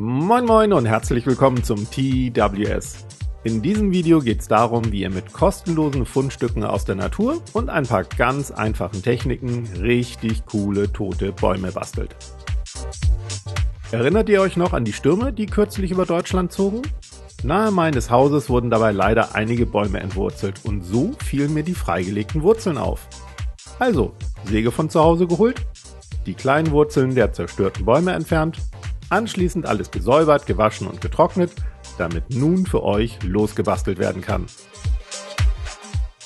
Moin Moin und herzlich willkommen zum TWS. In diesem Video geht es darum, wie ihr mit kostenlosen Fundstücken aus der Natur und ein paar ganz einfachen Techniken richtig coole tote Bäume bastelt. Erinnert ihr euch noch an die Stürme, die kürzlich über Deutschland zogen? Nahe meines Hauses wurden dabei leider einige Bäume entwurzelt und so fielen mir die freigelegten Wurzeln auf. Also, Säge von zu Hause geholt, die kleinen Wurzeln der zerstörten Bäume entfernt, anschließend alles gesäubert, gewaschen und getrocknet, damit nun für euch losgebastelt werden kann.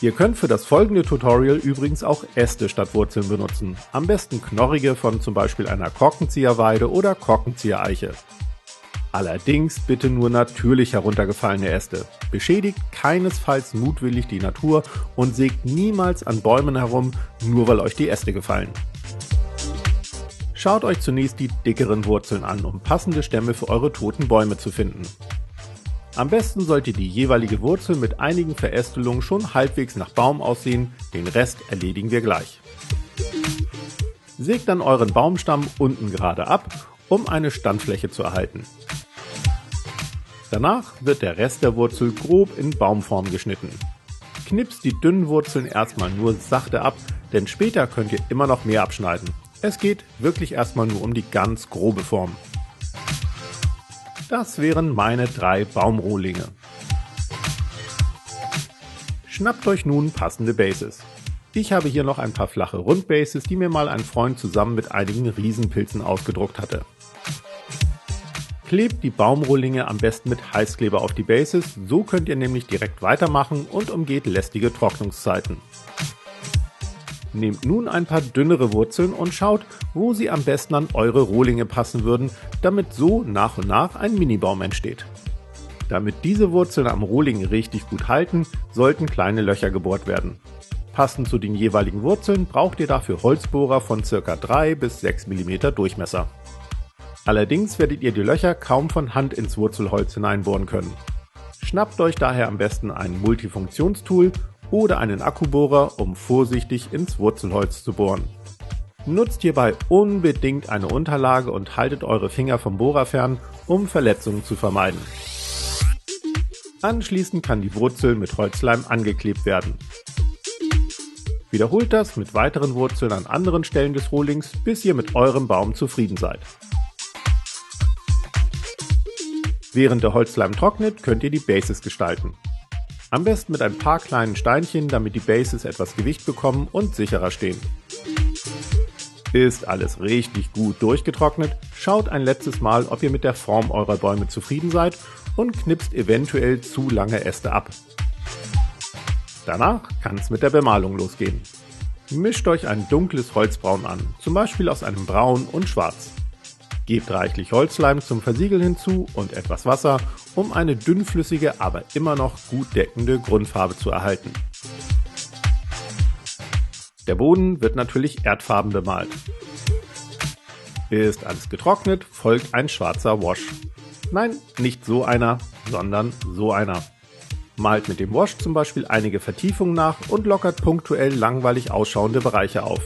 Ihr könnt für das folgende Tutorial übrigens auch Äste statt Wurzeln benutzen, am besten knorrige von zum Beispiel einer Korkenzieherweide oder Korkenziehereiche. Allerdings bitte nur natürlich heruntergefallene Äste. Beschädigt keinesfalls mutwillig die Natur und sägt niemals an Bäumen herum, nur weil euch die Äste gefallen. Schaut euch zunächst die dickeren Wurzeln an, um passende Stämme für eure toten Bäume zu finden. Am besten sollte die jeweilige Wurzel mit einigen Verästelungen schon halbwegs nach Baum aussehen, den Rest erledigen wir gleich. Sägt dann euren Baumstamm unten gerade ab, um eine Standfläche zu erhalten. Danach wird der Rest der Wurzel grob in Baumform geschnitten. Knipst die dünnen Wurzeln erstmal nur sachte ab, denn später könnt ihr immer noch mehr abschneiden. Es geht wirklich erstmal nur um die ganz grobe Form. Das wären meine 3 Baumrohlinge. Schnappt euch nun passende Bases. Ich habe hier noch ein paar flache Rundbases, die mir mal ein Freund zusammen mit einigen Riesenpilzen ausgedruckt hatte. Klebt die Baumrohlinge am besten mit Heißkleber auf die Bases, so könnt ihr nämlich direkt weitermachen und umgeht lästige Trocknungszeiten. Nehmt nun ein paar dünnere Wurzeln und schaut, wo sie am besten an eure Rohlinge passen würden, damit so nach und nach ein Minibaum entsteht. Damit diese Wurzeln am Rohling richtig gut halten, sollten kleine Löcher gebohrt werden. Passend zu den jeweiligen Wurzeln braucht ihr dafür Holzbohrer von ca. 3 bis 6 mm Durchmesser. Allerdings werdet ihr die Löcher kaum von Hand ins Wurzelholz hineinbohren können. Schnappt euch daher am besten ein Multifunktionstool oder einen Akkubohrer, um vorsichtig ins Wurzelholz zu bohren. Nutzt hierbei unbedingt eine Unterlage und haltet eure Finger vom Bohrer fern, um Verletzungen zu vermeiden. Anschließend kann die Wurzel mit Holzleim angeklebt werden. Wiederholt das mit weiteren Wurzeln an anderen Stellen des Rohlings, bis ihr mit eurem Baum zufrieden seid. Während der Holzleim trocknet, könnt ihr die Bases gestalten. Am besten mit ein paar kleinen Steinchen, damit die Bases etwas Gewicht bekommen und sicherer stehen. Ist alles richtig gut durchgetrocknet, schaut ein letztes Mal, ob ihr mit der Form eurer Bäume zufrieden seid und knipst eventuell zu lange Äste ab. Danach kann es mit der Bemalung losgehen. Mischt euch ein dunkles Holzbraun an, zum Beispiel aus einem Braun und Schwarz. Gebt reichlich Holzleim zum Versiegeln hinzu und etwas Wasser, um eine dünnflüssige, aber immer noch gut deckende Grundfarbe zu erhalten. Der Boden wird natürlich erdfarben bemalt. Ist alles getrocknet, folgt ein schwarzer Wash. Nein, nicht so einer, sondern so einer. Malt mit dem Wash zum Beispiel einige Vertiefungen nach und lockert punktuell langweilig ausschauende Bereiche auf.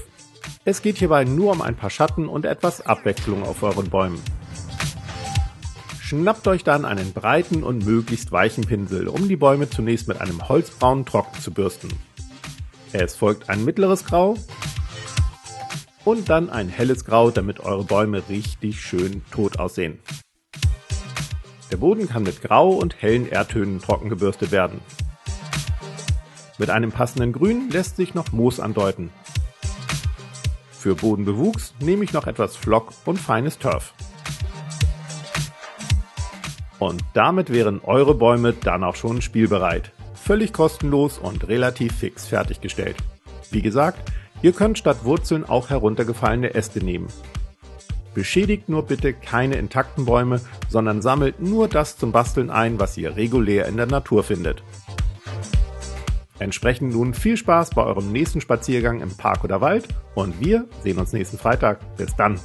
Es geht hierbei nur um ein paar Schatten und etwas Abwechslung auf euren Bäumen. Schnappt euch dann einen breiten und möglichst weichen Pinsel, um die Bäume zunächst mit einem Holzbraun trocken zu bürsten. Es folgt ein mittleres Grau und dann ein helles Grau, damit eure Bäume richtig schön tot aussehen. Der Boden kann mit Grau und hellen Erdtönen trocken gebürstet werden. Mit einem passenden Grün lässt sich noch Moos andeuten. Für Bodenbewuchs nehme ich noch etwas Flock und feines Turf. Und damit wären eure Bäume dann auch schon spielbereit. Völlig kostenlos und relativ fix fertiggestellt. Wie gesagt, ihr könnt statt Wurzeln auch heruntergefallene Äste nehmen. Beschädigt nur bitte keine intakten Bäume, sondern sammelt nur das zum Basteln ein, was ihr regulär in der Natur findet. Entsprechend nun viel Spaß bei eurem nächsten Spaziergang im Park oder Wald und wir sehen uns nächsten Freitag. Bis dann!